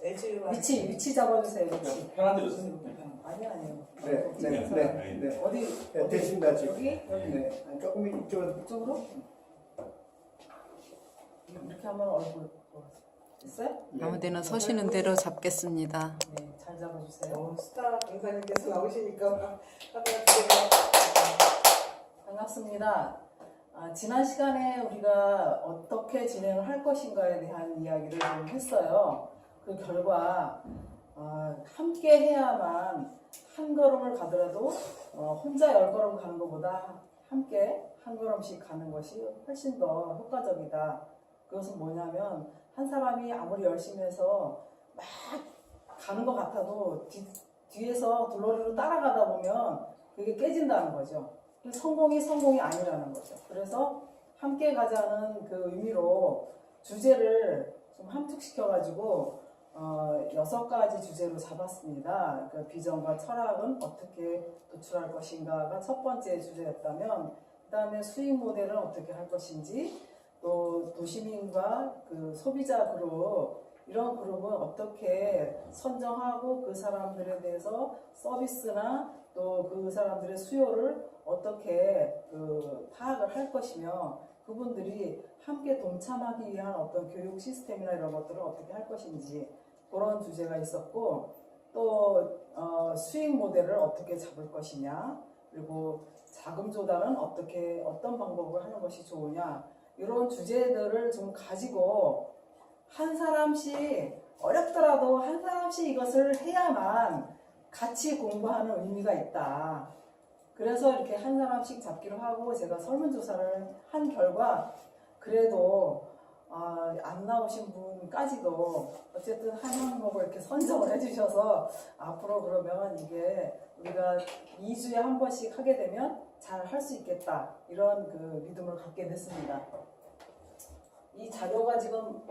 위치 잡아주세요. 위치. 편한 대로 쓰세요. 아니요. 네. 어디 됐습니다 지금. 여기? 네. 조금 이쪽으로? 이렇게 하면 얼굴 됐어요? 아무 데나 서시는 대로 잡겠습니다. 네, 잘 잡아주세요. 스타 강사님께서 나오시니까 반갑습니다. 지난 시간에 우리가 어떻게 진행을 할 것인가에 대한 이야기를 좀 했어요. 그 결과 함께 해야만 한 걸음을 가더라도 혼자 10걸음 가는 것보다 함께 한 걸음씩 가는 것이 훨씬 더 효과적이다. 그것은 뭐냐면 한 사람이 아무리 열심히 해서 막 가는 것 같아도 뒤에서 둘러리로 따라가다 보면 그게 깨진다는 거죠. 성공이 아니라는 거죠. 그래서 함께 가자는 그 의미로 주제를 좀 함축시켜가지고 6가지 주제로 잡았습니다. 그 비전과 철학은 어떻게 도출할 것인가가 첫 번째 주제였다면, 그 다음에 수익 모델은 어떻게 할 것인지, 또 도시민과 그 소비자 그룹, 이런 그룹은 어떻게 선정하고 그 사람들에 대해서 서비스나 또 그 사람들의 수요를 어떻게 파악을 할 것이며, 그분들이 함께 동참하기 위한 어떤 교육 시스템이나 이런 것들을 어떻게 할 것인지, 그런 주제가 있었고, 또 수익 모델을 어떻게 잡을 것이냐, 그리고 자금 조달은 어떤 방법을 하는 것이 좋으냐, 이런 주제들을 좀 가지고 한 사람씩, 어렵더라도 한 사람씩 이것을 해야만 같이 공부하는 의미가 있다. 그래서 이렇게 한 사람씩 잡기로 하고 제가 설문조사를 한 결과 그래도 안 나오신 분까지도 어쨌든 한 항목을 이렇게 선정을 해주셔서 앞으로 그러면 이게 우리가 2주에 한 번씩 하게 되면 잘 할 수 있겠다, 이런 그 믿음을 갖게 됐습니다. 이 자료가 지금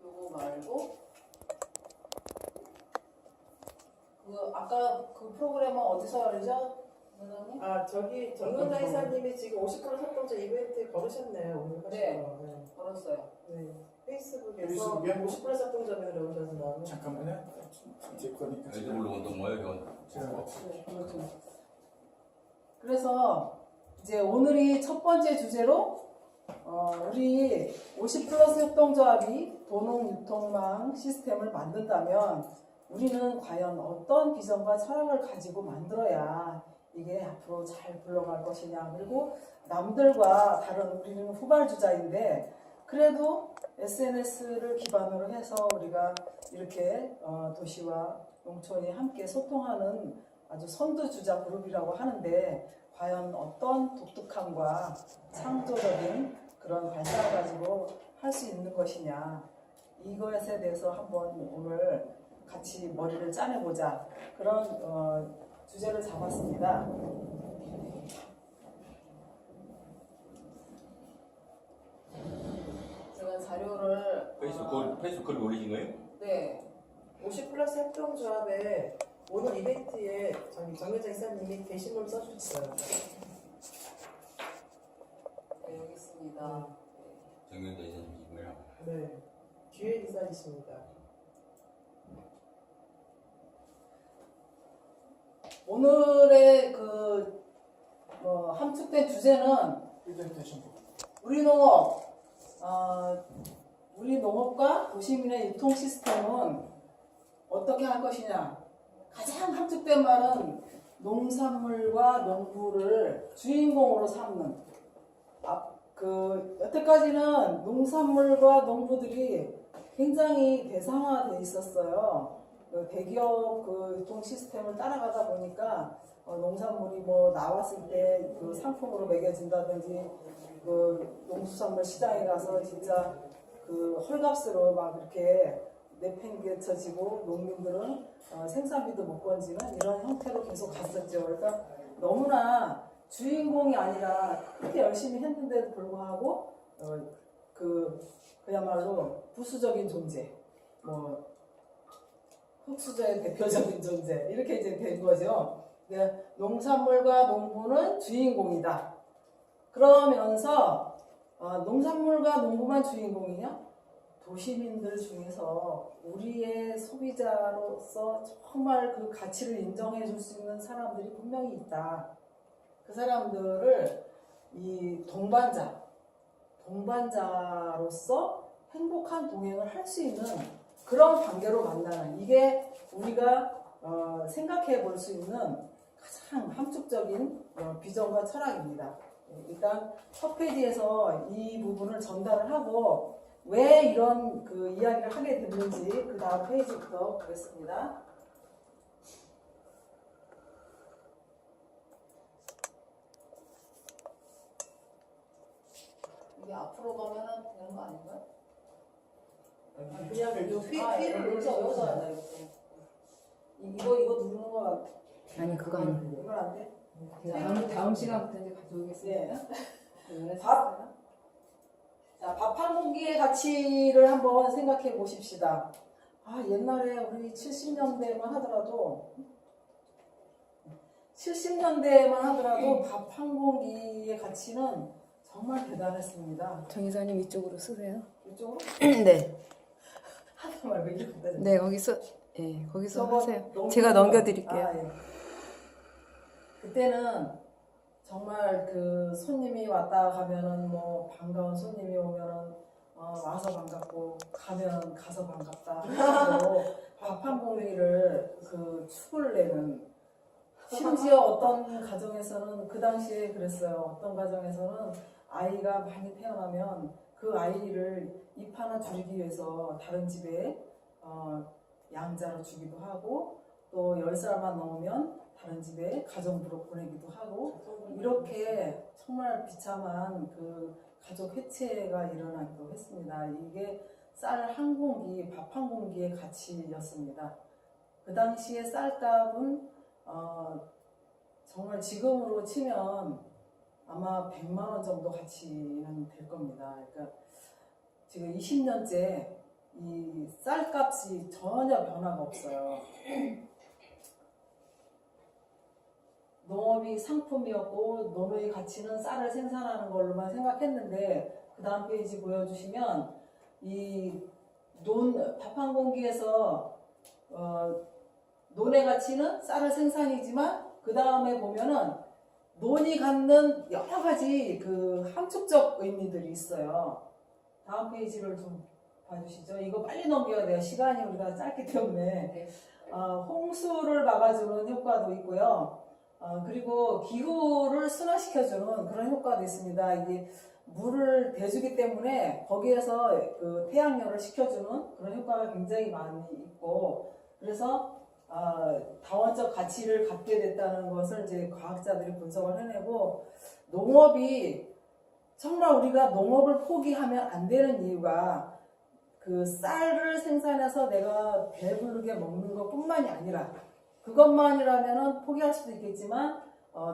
요거 말고 아까 그 프로그램은 어디서 열리죠? 저기 정윤자 이사님이 지금 50% 협동조 이벤트 걸으셨네요. 오늘 하시고. 네. 걸었어요. 네. 페이스북에서 50% 협동조면을 오셔서 나오면. 잠깐만요. 제 거니까. 애들 올라온던 거예요, 이건. 네, 그렇죠. 그래서 이제 오늘이 첫 번째 주제로 우리 50+ 협동조합이 도농유통망 시스템을 만든다면 우리는 과연 어떤 비전과 철학을 가지고 만들어야 이게 앞으로 잘 굴러갈 것이냐, 그리고 남들과 다른, 우리는 후발주자인데 그래도 SNS를 기반으로 해서 우리가 이렇게 도시와 농촌이 함께 소통하는 아주 선두주자 그룹이라고 하는데 과연 어떤 독특함과 창조적인 그런 발상을 가지고 할 수 있는 것이냐, 이것에 대해서 한번 오늘 같이 머리를 짜내보자, 그런 주제를 잡았습니다. 제가 자료를 페이스북 글 올리신 거예요? 네. 50+ 협동조합에 오늘 이벤트에 정윤자 이사님이 게시물 써주셨어요. 네, 여기 있습니다. 정윤자 이사님이시고요. 네. 뒤에 이사이십니다. 오늘의 함축된 주제는 우리 농업과 도시민의 유통 시스템은 어떻게 할 것이냐. 가장 함축된 말은 농산물과 농부를 주인공으로 삼는. 여태까지는 농산물과 농부들이 굉장히 대상화되어 있었어요. 대기업 유통 시스템을 따라가다 보니까 농산물이 나왔을 때 그 상품으로 매겨진다든지 농수산물 시장에 가서 진짜 헐값으로 막 이렇게 내팽개쳐지고 농민들은 생산비도 못 건지는 이런 형태로 계속 갔었죠. 그러니까 너무나 주인공이 아니라 그렇게 열심히 했는데도 불구하고 그야말로 부수적인 존재, 흑수저의 대표적인 존재, 이렇게 이제 된 거죠. 농산물과 농부는 주인공이다. 그러면서 농산물과 농부만 주인공이냐? 도시민들 중에서 우리의 소비자로서 정말 그 가치를 인정해 줄 수 있는 사람들이 분명히 있다. 그 사람들을 이 동반자로서 행복한 동행을 할 수 있는 그런 관계로 만나는, 이게 우리가 생각해 볼 수 있는 가장 함축적인 비전과 철학입니다. 일단 첫 페이지에서 이 부분을 전달을 하고 왜 이런 그 이야기를 하게 됐는지 그 다음 페이지부터 보겠습니다. 이게 앞으로 가면 되는 거 아닌가요? 그냥 요 휠을 여기서 눌러서 한다 이거 누르는 거 아니 그거 아니고. 이건 안 돼? 다음 시간부터 이제 가져오겠습니다. 밥 한 공기의 가치를 한번 생각해 보십시다. 옛날에 우리 70년대만 하더라도 밥 한 공기의 가치는 정말 대단했습니다. 정 이사님 이쪽으로 쓰세요. 이쪽으로? 네. 하다 말고 이렇게. 네 거기서 거기서 저거 하세요. 넘기는 제가 거. 넘겨드릴게요. 예. 그때는 정말 그 손님이 왔다 가면은 뭐 반가운 손님이 오면은 와서 반갑고 가면 가서 반갑다 하고 밥 한 공기를 그 축을 내는, 심지어 어떤 가정에서는 그 당시에 그랬어요. 어떤 가정에서는 아이가 많이 태어나면 그 아이를 입 하나 줄이기 위해서 다른 집에 양자로 주기도 하고, 또 10살만 넘으면 다른 집에 가정부로 보내기도 하고, 이렇게 정말 비참한 그 가족 해체가 일어나기도 했습니다. 이게 쌀 한 공기, 밥 한 공기의 가치였습니다. 그 당시에 쌀값은 정말 지금으로 치면 아마 100만 원 정도 가치는 될 겁니다. 그러니까 지금 20년째 이 쌀값이 전혀 변화가 없어요. 농업이 상품이었고 농업의 가치는 쌀을 생산하는 걸로만 생각했는데, 그 다음 페이지 보여주시면 이 밥 한 공기에서 논의 가치는 쌀을 생산이지만 그 다음에 보면은 논이 갖는 여러 가지 그 함축적 의미들이 있어요. 다음 페이지를 좀 봐주시죠. 이거 빨리 넘겨야 돼요. 시간이 우리가 짧기 때문에. 홍수를 막아주는 효과도 있고요. 그리고 기후를 순화시켜주는 그런 효과도 있습니다. 이게 물을 대주기 때문에 거기에서 그 태양열을 식혀주는 그런 효과가 굉장히 많이 있고, 그래서 다원적 가치를 갖게 됐다는 것을 이제 과학자들이 분석을 해내고, 농업이 정말 우리가 농업을 포기하면 안 되는 이유가 그 쌀을 생산해서 내가 배부르게 먹는 것뿐만이 아니라, 그것만이라면은 포기할 수도 있겠지만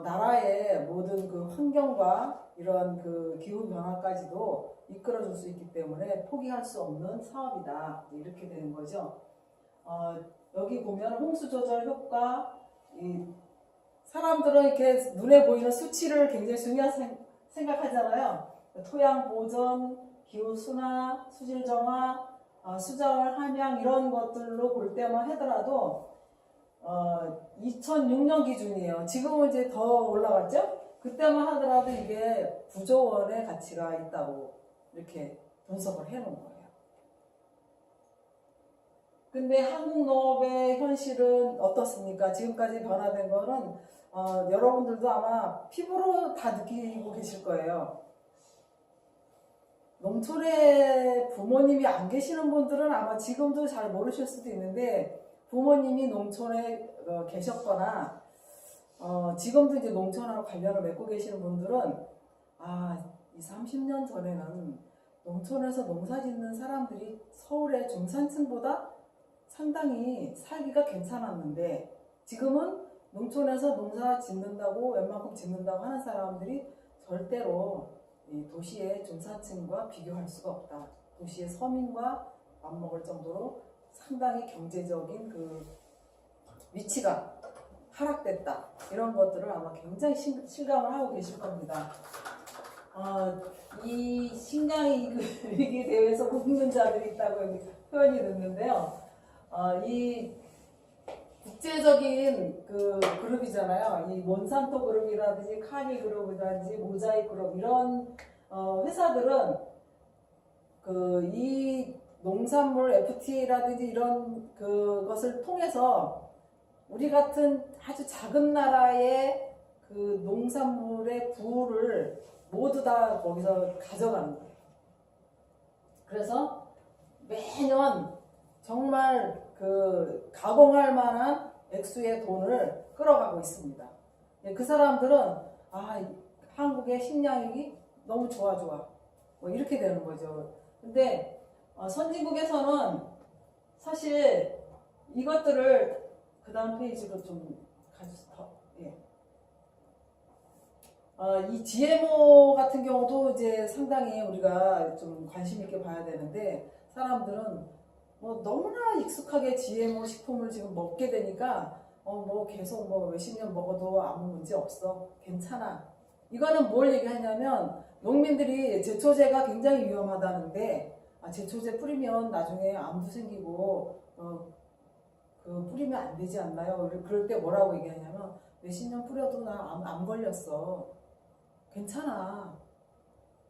나라의 모든 그 환경과 이런 그 기후 변화까지도 이끌어줄 수 있기 때문에 포기할 수 없는 사업이다, 이렇게 되는 거죠. 여기 보면 홍수 조절 효과, 사람들은 이렇게 눈에 보이는 수치를 굉장히 중요하게 생각하잖아요. 토양 보존, 기후 순화, 수질 정화, 수자원 함양 이런 것들로 볼 때만 하더라도 2006년 기준이에요. 지금은 이제 더 올라갔죠? 그때만 하더라도 이게 9조 원의 가치가 있다고 이렇게 분석을 해놓은 거예요. 근데 한국 농업의 현실은 어떻습니까? 지금까지 변화된 거는 여러분들도 아마 피부로 다 느끼고 계실 거예요. 농촌에 부모님이 안 계시는 분들은 아마 지금도 잘 모르실 수도 있는데, 부모님이 농촌에 계셨거나 지금도 이제 농촌하고 관련을 맺고 계시는 분들은 20, 30년 전에는 농촌에서 농사 짓는 사람들이 서울의 중산층보다 상당히 살기가 괜찮았는데, 지금은 농촌에서 농사 짓는다고 웬만큼 짓는다고 하는 사람들이 절대로 이 도시의 중산층과 비교할 수가 없다. 도시의 서민과 맞먹을 정도로 상당히 경제적인 그 위치가 하락됐다. 이런 것들을 아마 굉장히 실감을 하고 계실 겁니다. 이 식량 위기 대회에서 굶는 자들이 있다고 여기 표현이 됐는데요. 이 국제적인 그 그룹이잖아요. 이 몬산토 그룹이라든지 카니 그룹이라든지 모자이크 그룹 이런 회사들은 그 이 농산물 FTA라든지 이런 그것을 통해서 우리 같은 아주 작은 나라의 그 농산물의 부를 모두 다 거기서 가져가는 거예요. 그래서 매년 정말 그 가공할 만한 액수의 돈을 끌어가고 있습니다. 그 사람들은 한국의 식량이 너무 좋아 뭐 이렇게 되는 거죠. 근데 선진국에서는 사실 이것들을 그 다음 페이지로 좀 가주세요. 예. 이 GMO 같은 경우도 이제 상당히 우리가 좀 관심 있게 봐야 되는데 사람들은 뭐 너무나 익숙하게 GMO 식품을 지금 먹게 되니까 뭐 계속 뭐 몇십 년 먹어도 아무 문제 없어. 괜찮아. 이거는 뭘 얘기하냐면 농민들이 제초제가 굉장히 위험하다는데 제초제 뿌리면 나중에 암도 생기고 그 뿌리면 안 되지 않나요? 그럴 때 뭐라고 얘기하냐면 몇십 년 뿌려도 나 암 걸렸어. 괜찮아.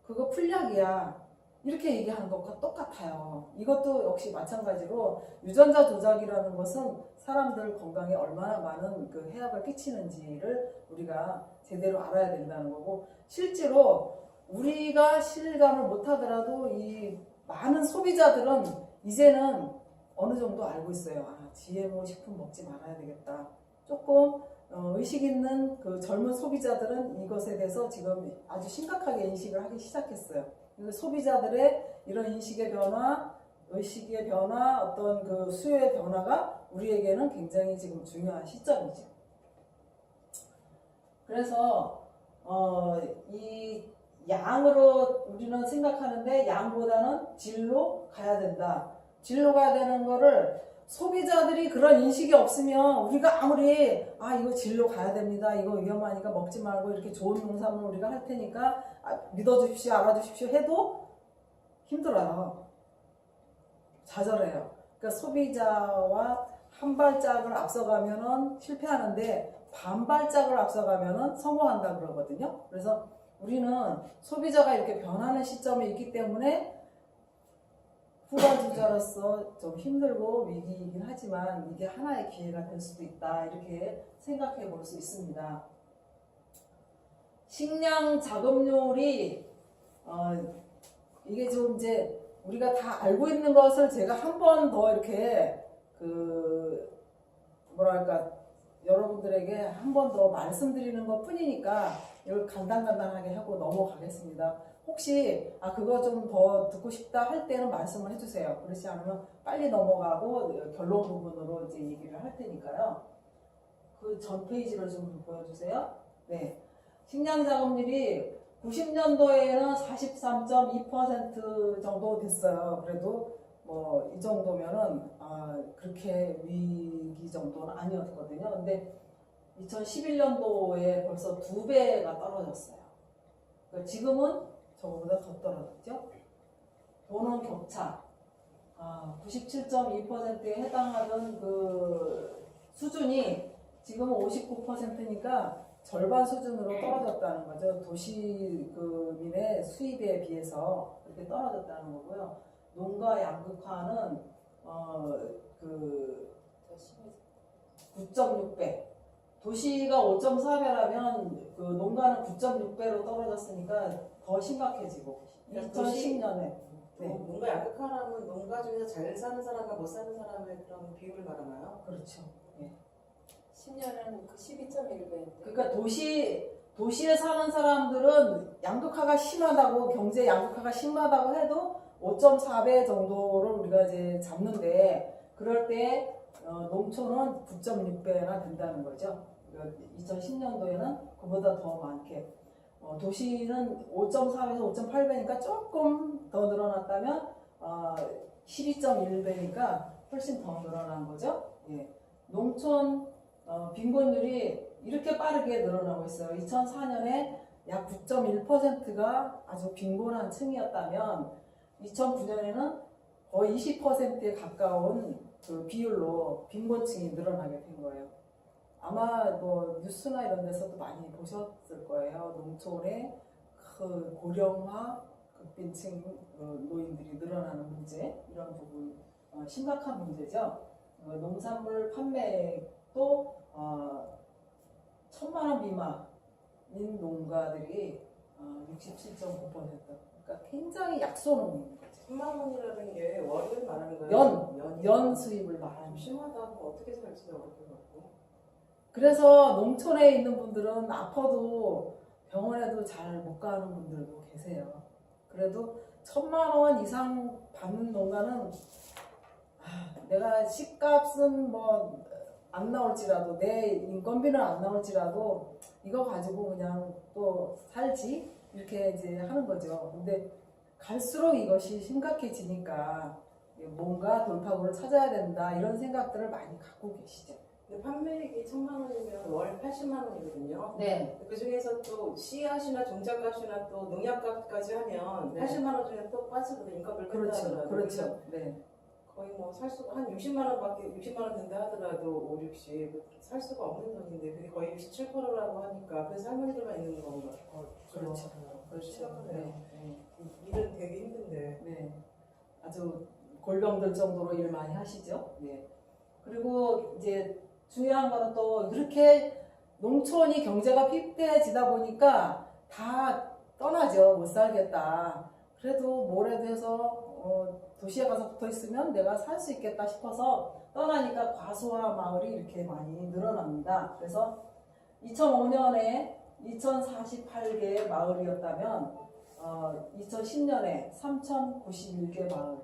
그거 풀약이야. 이렇게 얘기하는 것과 똑같아요. 이것도 역시 마찬가지로 유전자 조작이라는 것은 사람들 건강에 얼마나 많은 그 해악을 끼치는지를 우리가 제대로 알아야 된다는 거고, 실제로 우리가 실감을 못하더라도 이 많은 소비자들은 이제는 어느 정도 알고 있어요. GMO 식품 먹지 말아야 되겠다. 조금 의식 있는 그 젊은 소비자들은 이것에 대해서 지금 아주 심각하게 인식을 하기 시작했어요. 소비자들의 이런 인식의 변화, 의식의 변화, 어떤 그 수요의 변화가 우리에게는 굉장히 지금 중요한 시점이죠. 그래서 이 양으로 우리는 생각하는데 양보다는 질로 가야 된다. 질로 가야 되는 거를 소비자들이 그런 인식이 없으면 우리가 아무리 이거 질로 가야 됩니다. 이거 위험하니까 먹지 말고 이렇게 좋은 농산물 우리가 할 테니까 믿어주십시오, 알아주십시오 해도 힘들어요. 좌절해요. 그러니까 소비자와 한 발짝을 앞서가면은 실패하는데 반 발짝을 앞서가면은 성공한다 그러거든요. 그래서 우리는 소비자가 이렇게 변하는 시점에 있기 때문에 후발주자로서 좀 힘들고 위기이긴 하지만 이게 하나의 기회가 될 수도 있다. 이렇게 생각해 볼 수 있습니다. 식량 자급률이 이게 좀 이제 우리가 다 알고 있는 것을 제가 한 번 더 이렇게 여러분들에게 한 번 더 말씀드리는 것 뿐이니까 이걸 간단하게 하고 넘어가겠습니다. 혹시 그거 좀 더 듣고 싶다 할 때는 말씀을 해주세요. 그렇지 않으면 빨리 넘어가고 결론 부분으로 이제 얘기를 할 테니까요. 그 전 페이지를 좀 보여주세요. 네, 식량 자급률이 90년도에는 43.2% 정도 됐어요. 그래도 뭐 이 정도면은 그렇게 위기 정도는 아니었거든요. 근데 2011년도에 벌써 2배가 떨어졌어요. 그러니까 지금은 저거보다 더 떨어졌죠. 도농 격차 97.2%에 해당하던 그 수준이 지금은 59%니까 절반 수준으로 떨어졌다는 거죠. 도시민의 수입에 비해서 이렇게 떨어졌다는 거고요. 농가 양극화는 9.6배. 도시가 5.4배라면 그 농가는 9.6배로 떨어졌으니까 더 심각해지고 2010년에 농가 양극화라면 농가 중에서 잘 사는 사람과 못 사는 사람의 그런 비율을 말하나요? 그렇죠. 예. 10년은 그 12.1배인데. 그러니까 도시에 사는 사람들은 양극화가 심하다고, 경제 양극화가 심하다고 해도 5.4배 정도를 우리가 이제 잡는데, 그럴 때 농촌은 9.6배가 된다는 거죠. 그러니까 2010년도에는 그보다 더 많게, 도시는 5.4에서 5.8배니까 조금 더 늘어났다면 12.1배니까 훨씬 더 늘어난 거죠. 예. 농촌 빈곤율이 이렇게 빠르게 늘어나고 있어요. 2004년에 약 9.1%가 아주 빈곤한 층이었다면 2009년에는 거의 20%에 가까운 그 비율로 빈곤층이 늘어나게 된 거예요. 아마 뭐 뉴스나 이런 데서도 많이 보셨을 거예요. 농촌의 그 고령화 극빈층 노인들이 늘어나는 문제, 이런 부분 심각한 문제죠. 농산물 판매도 1,000만 원 미만인 농가들이 67.9%. 그러니까 굉장히 약소농인 거죠. 3만 원이라는 게 월을 말하는 거예요? 연 수입을 말하는. 심하다. 뭐 어떻게 살지 어렵고. 그래서 농촌에 있는 분들은 아파도 병원에도 잘 못 가는 분들도 계세요. 그래도 1,000만 원 이상 받는 농가는 내가 식값은 뭐 안 나올지라도 내 인건비는 안 나올지라도 이거 가지고 그냥 또 살지 이렇게 이제 하는 거죠. 근데 갈수록 이것이 심각해지니까 뭔가 돌파구를 찾아야 된다 이런 생각들을 많이 갖고 계시죠. 근데 판매액이 1,000만 원이면 월 80만 원이거든요. 네. 그 중에서 또 씨앗이나 종자값이나 또 농약값까지 하면 네. 80만 원 중에 또 빠지거든요. 인건비를 뺀다 그렇죠. 하더라도. 그렇죠. 네. 거의 뭐 살 수가 한 60만 원밖에 60만 원 된다 하더라도 5, 60 살 수가 없는 돈인데 그게 거의 67%라고 하니까 그래서 할머니들만 있는 건가? 그렇죠. 그렇죠. 심각하네요. 네. 일은 되게 힘든데. 네. 아주 골병들 정도로 일 많이 하시죠. 네. 그리고 이제 중요한 거는 또 이렇게 농촌이 경제가 피폐해지다 보니까 다 떠나죠. 못 살겠다. 그래도 뭐라도 해서 도시에 가서 붙어 있으면 내가 살 수 있겠다 싶어서 떠나니까 과수와 마을이 이렇게 많이 늘어납니다. 그래서 2005년에 2048개 마을이었다면 2010년에 3091개 마을.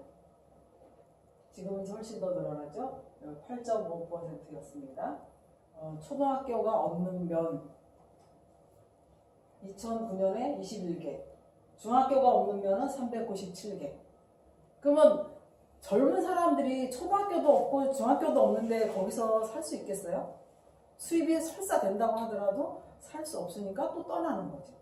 지금은 훨씬 더 늘어나죠. 8.5%였습니다. 초등학교가 없는 면 2009년에 21개, 중학교가 없는 면은 397개. 그러면 젊은 사람들이 초등학교도 없고 중학교도 없는데 거기서 살 수 있겠어요? 수입이 설사 된다고 하더라도 살 수 없으니까 또 떠나는 거죠.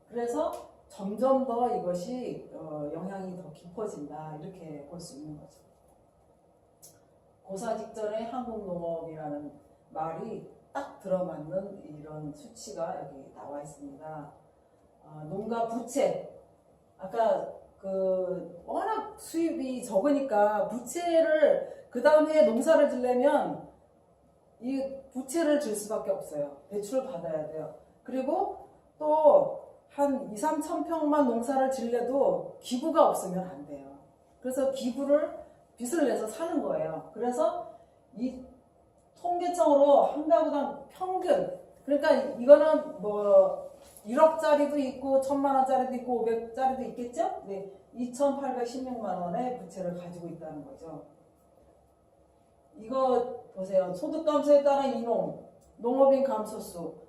그래서 점점 더 이것이 영향이 더 깊어진다 이렇게 볼 수 있는 거죠. 고사 직전에 한국농업이라는 말이 딱 들어맞는 이런 수치가 여기 나와 있습니다. 농가 부채, 아까 워낙 수입이 적으니까 부채를 그 다음에 농사를 지려면 이 부채를 질 수밖에 없어요. 대출을 받아야 돼요. 그리고 또 한 2, 3천 평만 농사를 지려도 기부가 없으면 안 돼요. 그래서 빚을 내서 사는 거예요. 그래서 이 통계청으로 한 가구당 평균, 그러니까 이거는 뭐 1억짜리도 있고 1,000만 원짜리도 있고 500짜리도 있겠죠? 네, 2,816만 원의 부채를 가지고 있다는 거죠. 이거 보세요. 소득 감소에 따른 이농, 농업인 감소수.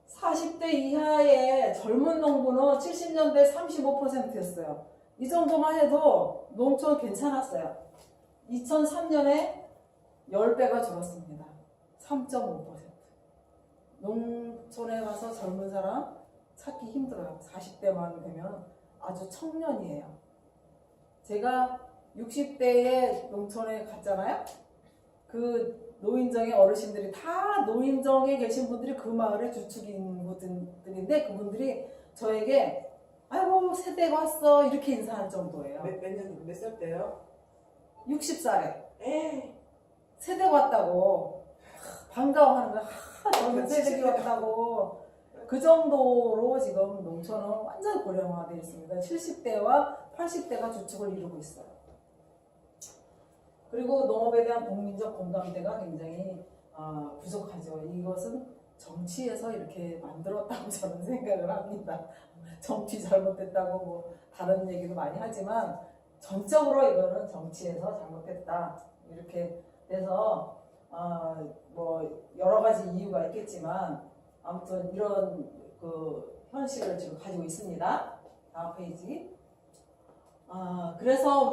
40대 이하의 젊은 농부는 70년대 35%였어요. 이 정도만 해도 농촌 괜찮았어요. 2003년에 10배가 줄었습니다. 3.5%. 농촌에 가서 젊은 사람 찾기 힘들어요. 40대만 되면 아주 청년이에요. 제가 60대에 농촌에 갔잖아요. 그 노인정의 어르신들이 다 노인정에 계신 분들이 그 마을의 주축인 분들인데 그분들이 저에게 아이고 세대가 왔어 이렇게 인사할 정도예요. 몇 살 때요? 60살에 에이. 세대가 왔다고 반가워하는 거야. 젊은 세대가 왔다고. 그 정도로 지금 농촌은 완전 고령화되어 있습니다. 70대와 80대가 주축을 이루고 있어요. 그리고 농업에 대한 국민적 공감대가 굉장히 부족하죠. 이것은 정치에서 이렇게 만들었다고 저는 생각을 합니다. 정치 잘못됐다고 뭐 다른 얘기도 많이 하지만 전적으로 이거는 정치에서 잘못됐다 이렇게 돼서 뭐 여러 가지 이유가 있겠지만 아무튼 이런 그 현실을 지금 가지고 있습니다. 다음 페이지. 그래서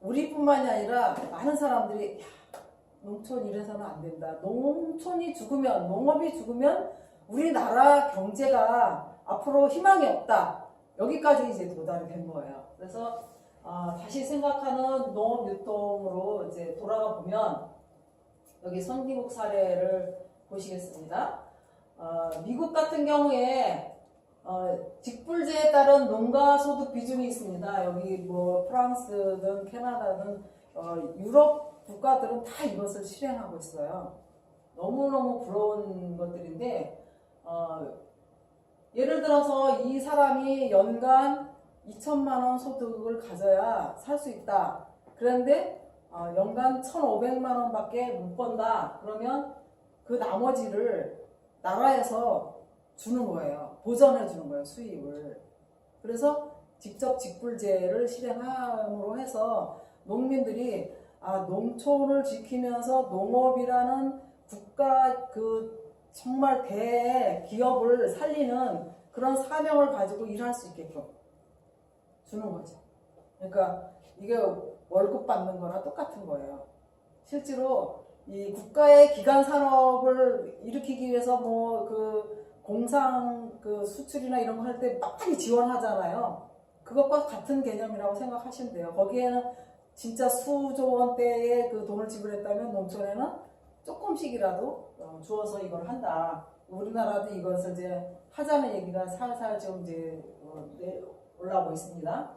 우리뿐만이 아니라 많은 사람들이 농촌 이래서는 안 된다. 농촌이 죽으면 농업이 죽으면 우리나라 경제가 앞으로 희망이 없다. 여기까지 이제 도달이 된 거예요. 그래서 다시 생각하는 농업 유통으로 이제 돌아가 보면 여기 선진국 사례를 보시겠습니다. 미국 같은 경우에 직불제에 따른 농가 소득 비중이 있습니다. 여기 뭐 프랑스든 캐나다든 유럽 국가들은 다 이것을 실행하고 있어요. 너무너무 부러운 것들인데 예를 들어서 이 사람이 연간 2천만 원 소득을 가져야 살 수 있다. 그런데 연간 1,500만 원밖에 못 번다. 그러면 그 나머지를 나라에서 주는 거예요. 보전해 주는 거예요, 수입을. 그래서 직접 직불제를 실행함으로 해서 농민들이 농촌을 지키면서 농업이라는 국가 정말 대기업을 살리는 그런 사명을 가지고 일할 수 있게끔 주는 거죠. 그러니까 이게 월급 받는 거나 똑같은 거예요. 실제로 이 국가의 기간 산업을 일으키기 위해서 뭐 공상 수출이나 이런 거 할 때 많이 지원하잖아요. 그것과 같은 개념이라고 생각하시면 돼요. 거기에는 진짜 수조 원대의 그 돈을 지불했다면 농촌에는 조금씩이라도 주어서 이걸 한다. 우리나라도 이것을 이제 하자는 얘기가 살살 지금 이제 올라오고 있습니다.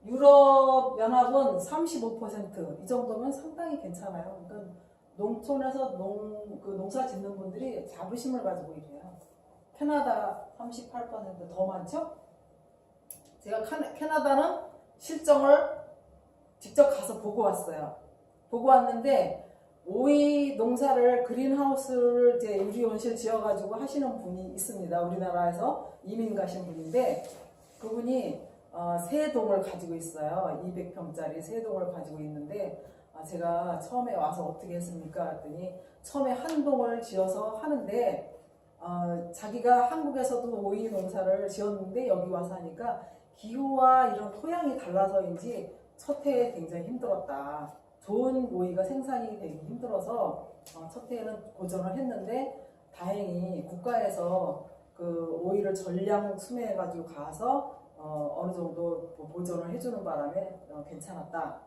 유럽 연합은 35%이 정도면 상당히 괜찮아요. 그러니까 농촌에서 농사 짓는 분들이 자부심을 가지고 일해요. 캐나다 38% 더 많죠? 제가 캐나다는 실정을 직접 가서 보고 왔어요. 보고 왔는데 오이 농사를 그린하우스를 이제 유리온실 지어가지고 하시는 분이 있습니다. 우리나라에서 이민 가신 분인데 그분이 세 동을 가지고 있어요. 200평짜리 세 동을 가지고 있는데 제가 처음에 와서 어떻게 했습니까? 했더니 처음에 한 동을 지어서 하는데 자기가 한국에서도 오이 농사를 지었는데 여기 와서 하니까 기후와 이런 토양이 달라서인지 첫 해에 굉장히 힘들었다. 좋은 오이가 생산이 되기 힘들어서 첫 해에는 고전을 했는데 다행히 국가에서 그 오이를 전량 수매해가지고 가서 어느 정도 보전을 해주는 바람에 괜찮았다.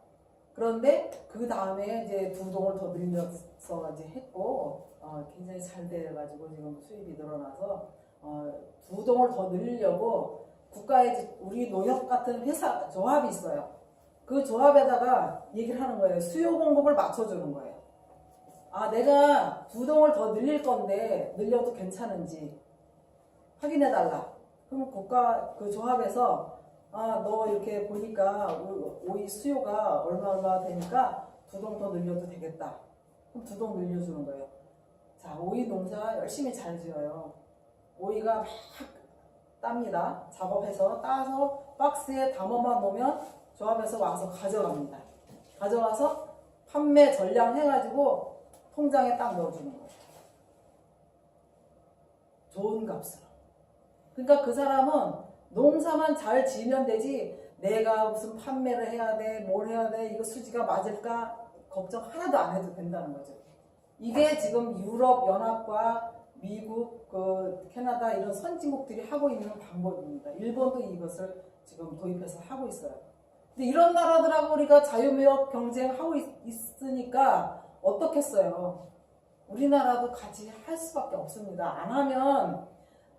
그런데 그 다음에 이제 두 동을 더 늘려서 이제 했고 굉장히 잘 돼가지고 지금 수입이 늘어나서 두 동을 더 늘리려고 국가에 우리 농협 같은 회사 조합이 있어요. 그 조합에다가 얘기를 하는 거예요. 수요 공급을 맞춰주는 거예요. 내가 두 동을 더 늘릴 건데 늘려도 괜찮은지 확인해달라. 그럼 국가 그 조합에서 너 이렇게 보니까 오이 수요가 얼마 되니까 두 동 더 늘려도 되겠다. 그럼 두 동 늘려주는 거예요. 자, 오이 농사 열심히 잘 지어요. 오이가 막 땁니다. 작업해서 따서 박스에 담아만 놓으면 조합에서 와서 가져갑니다. 가져와서 판매 전량 해가지고 통장에 딱 넣어주는 거예요. 좋은 값으로. 그러니까 그 사람은 농사만 잘 지으면 되지 내가 무슨 판매를 해야 돼, 뭘 해야 돼, 이거 수지가 맞을까 걱정 하나도 안 해도 된다는 거죠. 이게 지금 유럽 연합과 미국, 캐나다 이런 선진국들이 하고 있는 방법입니다. 일본도 이것을 지금 도입해서 하고 있어요. 근데 이런 나라들하고 우리가 자유무역 경쟁하고 있으니까 어떻겠어요? 우리나라도 같이 할 수밖에 없습니다. 안 하면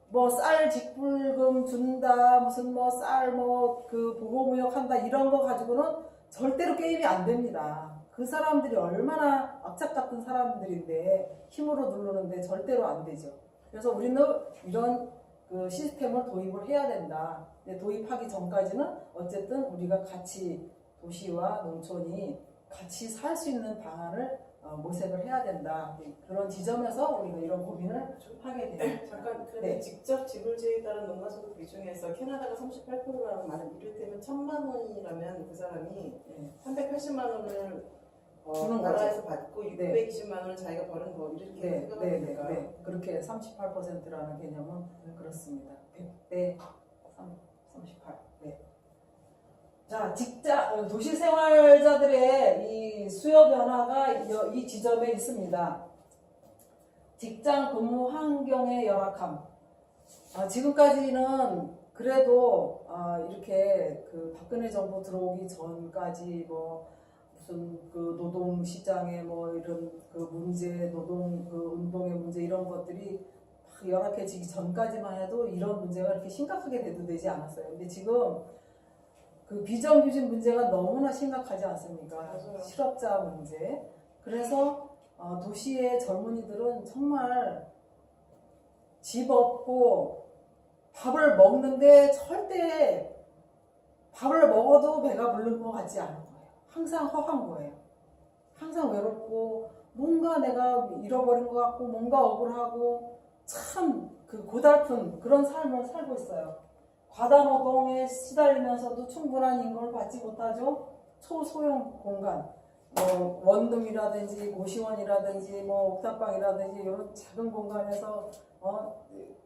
뭐 쌀 직불금 준다, 무슨 뭐 쌀 보호무역 한다 이런 거 가지고는 절대로 게임이 안 됩니다. 그 사람들이 얼마나 악착 같은 사람들인데 힘으로 누르는데 절대로 안 되죠. 그래서 우리는 이런 시스템을 도입을 해야 된다. 근데 도입하기 전까지는 어쨌든 우리가 같이 도시와 농촌이 같이 살 수 있는 방안을 모색을 해야 된다. 그런 지점에서 우리가 이런 고민을 하게 됩니다. 잠깐, 그런데 네. 직접 지불제에 따른 농가소득 비중에서 캐나다가 38%라는 말은 이를테면 1,000만 원이라면 그 사람이 380만 원을 주는 나라에서 받고 620만 원을 자기가 버는 거 이렇게 생각하면 될까요? 네. 그렇게 38%라는 개념은 그렇습니다. 100대 38. 네. 자, 도시 생활자들의 이 수요 변화가 이 지점에 있습니다. 직장 근무 환경의 열악함. 지금까지는 그래도 이렇게 그 박근혜 정부 들어오기 전까지 뭐 무슨 그 노동 시장의 뭐 이런 그 문제, 노동 그 운동의 문제 이런 것들이 막 열악해지기 전까지만 해도 이런 문제가 이렇게 심각하게 대두되지 않았어요. 근데 지금 그 비정규직 문제가 너무나 심각하지 않습니까? 맞아요. 실업자 문제. 그래서 도시의 젊은이들은 정말 집 없고 밥을 먹는데 절대 밥을 먹어도 배가 부른 것 같지 않은 거예요. 항상 허한 거예요. 항상 외롭고 뭔가 내가 잃어버린 것 같고 뭔가 억울하고 참 그 고달픈 그런 삶을 살고 있어요. 과다노동에 시달리면서도 충분한 임금을 받지 못하죠. 초소형 공간, 뭐 원룸이라든지 고시원이라든지 뭐 옥탑방이라든지 이런 작은 공간에서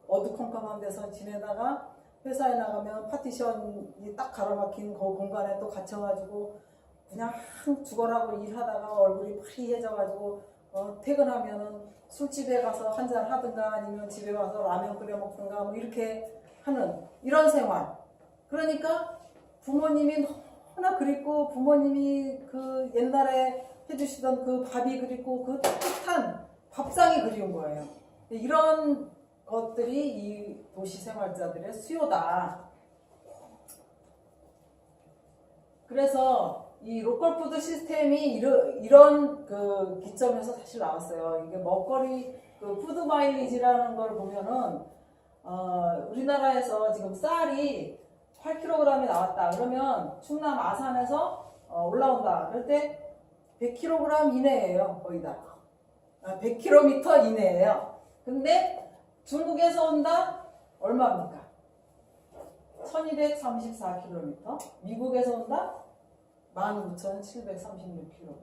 어두컴컴한 데서 지내다가 회사에 나가면 파티션이 딱 가로막힌 그 공간에 또 갇혀가지고 그냥 죽어라고 일하다가 얼굴이 파리해져가지고 퇴근하면은 술집에 가서 한잔 하든가 아니면 집에 와서 라면 끓여 먹든가 뭐 이렇게 하는 이런 생활. 그러니까 부모님이 너무나 그립고 부모님이 그 옛날에 해주시던 그 밥이 그립고 그 따뜻한 밥상이 그리운 거예요. 이런 것들이 이 도시 생활자들의 수요다. 그래서 이 로컬 푸드 시스템이 이런 그 기점에서 사실 나왔어요. 이게 먹거리 그 푸드 마일리지라는 걸 보면은 우리나라에서 지금 쌀이 8kg이 나왔다. 그러면 충남 아산에서 올라온다. 그럴 때 100kg 이내예요. 거의 다. 100km 이내예요. 근데 중국에서 온다? 얼마입니까? 1234km. 미국에서 온다? 19,736km.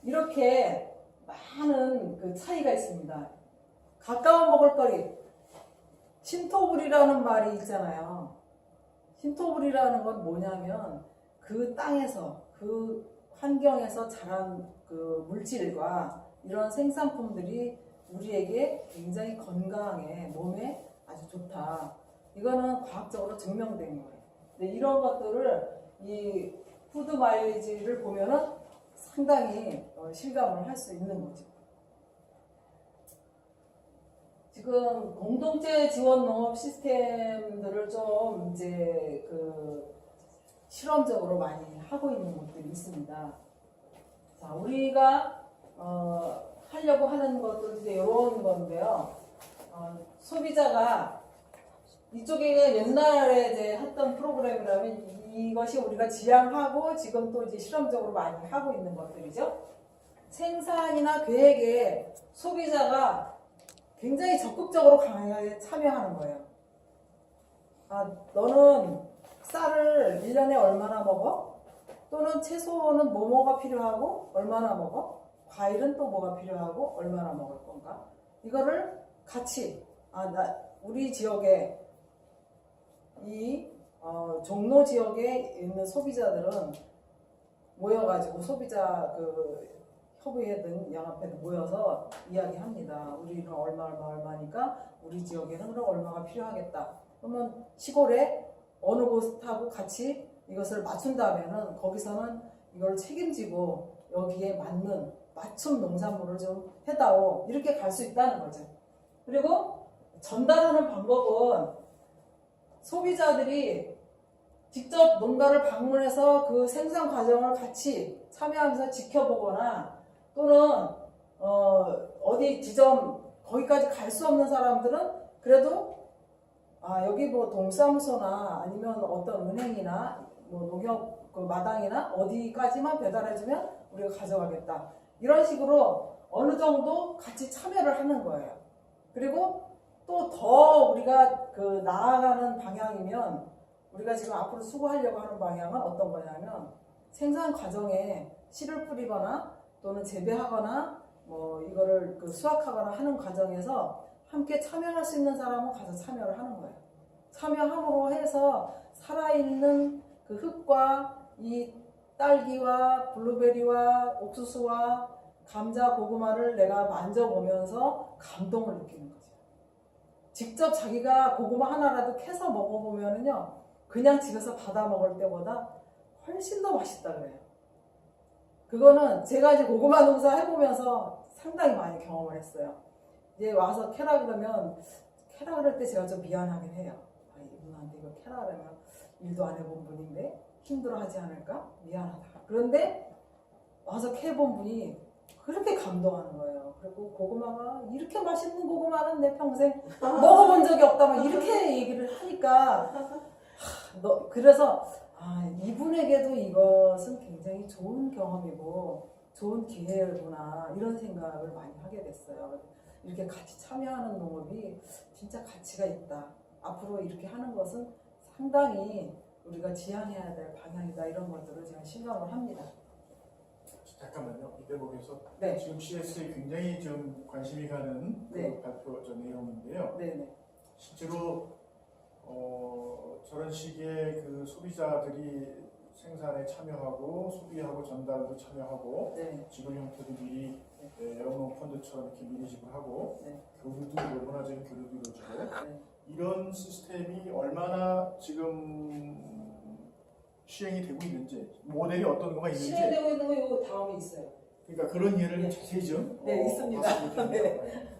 이렇게 많은 그 차이가 있습니다. 가까운 먹을거리. 신토불이라는 말이 있잖아요. 신토불이라는 건 뭐냐면 그 땅에서 그 환경에서 자란 그 물질과 이런 생산품들이 우리에게 굉장히 건강에 몸에 아주 좋다. 이거는 과학적으로 증명된 거예요. 근데 이런 것들을 이 푸드 마일리지를 보면은 상당히 실감을 할 수 있는 거죠. 지금 공동체 지원 농업 시스템들을 좀 이제 그 실험적으로 많이 하고 있는 곳들이 있습니다. 자, 우리가 하려고 하는 것도 이제 이런 건데요. 소비자가 이쪽에 옛날에 이제 했던 프로그램이라면 이것이 우리가 지향하고 지금 또 이제 실험적으로 많이 하고 있는 것들이죠. 생산이나 계획에 소비자가 굉장히 적극적으로 강하게 참여하는 거예요. 너는 쌀을 1년에 얼마나 먹어? 또는 채소는 뭐가 필요하고 얼마나 먹어? 과일은 또 뭐가 필요하고 얼마나 먹을 건가? 이거를 같이 우리 지역에 이 종로 지역에 있는 소비자들은 모여가지고 소비자 그 협의회든 연합회든 모여서 이야기합니다. 우리는 얼마니까 우리 지역에는 그럼 얼마가 필요하겠다. 그러면 시골에 어느 곳하고 같이 이것을 맞춘다면은 거기서는 이걸 책임지고 여기에 맞는 맞춤 농산물을 좀 해다오. 이렇게 갈 수 있다는 거죠. 그리고 전달하는 방법은 소비자들이 직접 농가를 방문해서 그 생산 과정을 같이 참여하면서 지켜보거나 또는 어디 지점 거기까지 갈 수 없는 사람들은 그래도 여기 뭐 동사무소나 아니면 어떤 은행이나 뭐 농협 그 마당이나 어디까지만 배달해주면 우리가 가져가겠다. 이런 식으로 어느 정도 같이 참여를 하는 거예요. 그리고 또 더 우리가 그 나아가는 방향이면 우리가 지금 앞으로 수고하려고 하는 방향은 어떤 거냐면 생산 과정에 씨를 뿌리거나 또는 재배하거나 뭐 이거를 그 수확하거나 하는 과정에서 함께 참여할 수 있는 사람은 가서 참여를 하는 거예요. 참여함으로 해서 살아있는 그 흙과 이 딸기와 블루베리와 옥수수와 감자, 고구마를 내가 만져보면서 감동을 느끼는 거죠. 직접 자기가 고구마 하나라도 캐서 먹어보면은요, 그냥 집에서 받아 먹을 때보다 훨씬 더 맛있다 그래요. 그거는 제가 이제 고구마 농사 해보면서 상당히 많이 경험을 했어요. 이제 와서 캐라 그러면, 캐라 그럴 때 제가 좀 미안하긴 해요. 아, 이분한테 이거 캐라 그러면 일도 안 해본 분인데 힘들어 하지 않을까? 미안하다. 그런데 와서 캐본 분이 그렇게 감동하는 거예요. 그리고 고구마가 이렇게 맛있는 고구마는 내 평생 먹어본 적이 없다. 막 이렇게 얘기를 하니까 그래서 이분에게도 이것은 굉장히 좋은 경험이고 좋은 기회구나 이런 생각을 많이 하게 됐어요. 이렇게 같이 참여하는 농업이 진짜 가치가 있다. 앞으로 이렇게 하는 것은 상당히 우리가 지향해야 될 방향이다. 이런 것들을 제가 실감을 합니다. 잠깐만요. 이 대목에서 네. 지금 CS에 굉장히 좀 관심이 가는 그 네. 발표 내용인데요. 네네. 실제로 저런 식의 그 소비자들이 생산에 참여하고 소비하고 전달도 참여하고 네. 지불 형태도 미리 영농 펀드처럼 이렇게 미리 지불하고 네. 교류도 문화적인 교류도 이루어지고 네. 이런 시스템이 얼마나 지금 시행이 되고 있는지 모델이 어떤 거가 있는지 실행되고 있는 거 이거 다음에 있어요. 그러니까 그런 예를 네. 자세히 좀 네, 있습니다. 봤으면 좋겠네요. 네.